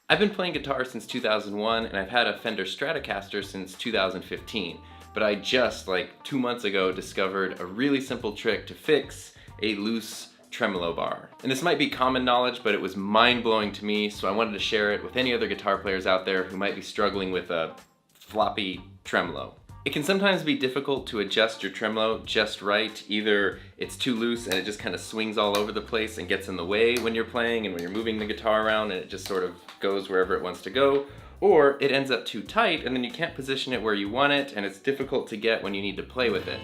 I've been playing guitar since 2001 and I've had a Fender Stratocaster since 2015, but I just, like 2 months ago, discovered a really simple trick to fix a loose tremolo bar. And this might be common knowledge, but it was mind-blowing to me, so I wanted to share it with any other guitar players out there who might be struggling with a floppy tremolo. It can sometimes be difficult to adjust your tremolo just right. Either it's too loose and it just kind of swings all over the place and gets in the way when you're playing and when you're moving the guitar around and it just sort of goes wherever it wants to go, or it ends up too tight and then you can't position it where you want it and it's difficult to get when you need to play with it.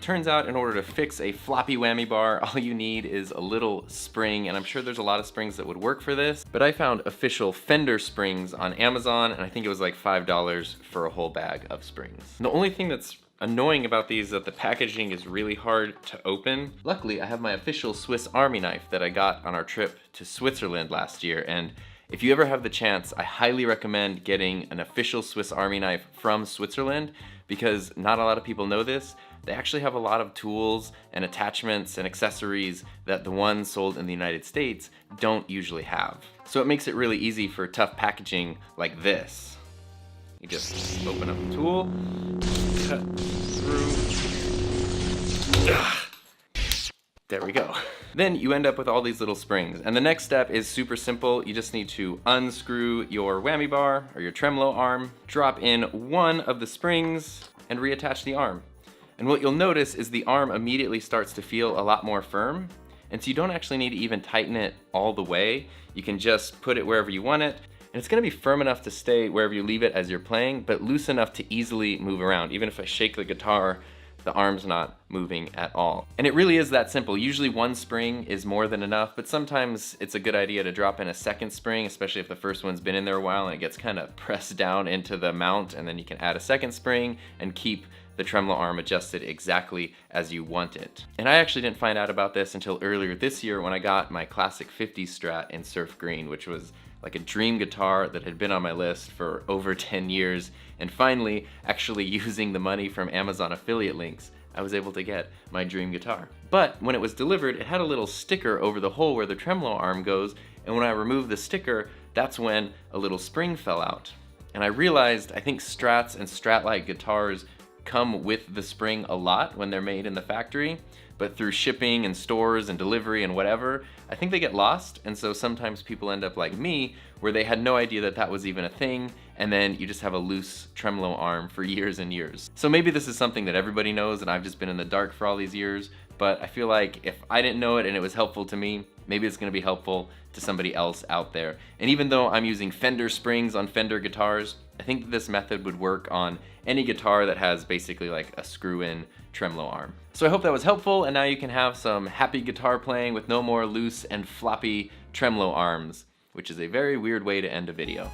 Turns out in order to fix a floppy whammy bar, all you need is a little spring, and I'm sure there's a lot of springs that would work for this, but I found official Fender springs on Amazon, and I think it was like $5 for a whole bag of springs. And the only thing that's annoying about these is that the packaging is really hard to open. Luckily, I have my official Swiss Army knife that I got on our trip to Switzerland last year, and if you ever have the chance, I highly recommend getting an official Swiss Army knife from Switzerland, because not a lot of people know this. They actually have a lot of tools and attachments and accessories that the ones sold in the United States don't usually have. So it makes it really easy for tough packaging like this. You just open up the tool, cut through. There we go. Then you end up with all these little springs. And the next step is super simple. You just need to unscrew your whammy bar or your tremolo arm, drop in one of the springs, and reattach the arm. And what you'll notice is the arm immediately starts to feel a lot more firm. And so you don't actually need to even tighten it all the way. You can just put it wherever you want it. And it's gonna be firm enough to stay wherever you leave it as you're playing, but loose enough to easily move around. Even if I shake the guitar, the arm's not moving at all. And it really is that simple. Usually one spring is more than enough, but sometimes it's a good idea to drop in a second spring, especially if the first one's been in there a while and it gets kind of pressed down into the mount, and then you can add a second spring and keep the tremolo arm adjusted exactly as you want it. And I actually didn't find out about this until earlier this year when I got my classic 50s Strat in surf green, which was like a dream guitar that had been on my list for over 10 years. And finally, actually using the money from Amazon affiliate links, I was able to get my dream guitar. But when it was delivered, it had a little sticker over the hole where the tremolo arm goes, and when I removed the sticker, that's when a little spring fell out. And I realized, I think Strats and Strat-like guitars come with the spring a lot when they're made in the factory, but through shipping and stores and delivery and whatever, I think they get lost, and so sometimes people end up like me, where they had no idea that that was even a thing, and then you just have a loose tremolo arm for years and years. So maybe this is something that everybody knows and I've just been in the dark for all these years, but I feel like if I didn't know it and it was helpful to me, maybe it's gonna be helpful to somebody else out there. And even though I'm using Fender springs on Fender guitars, I think that this method would work on any guitar that has basically like a screw-in tremolo arm. So I hope that was helpful, and now you can have some happy guitar playing with no more loose and floppy tremolo arms, which is a very weird way to end a video.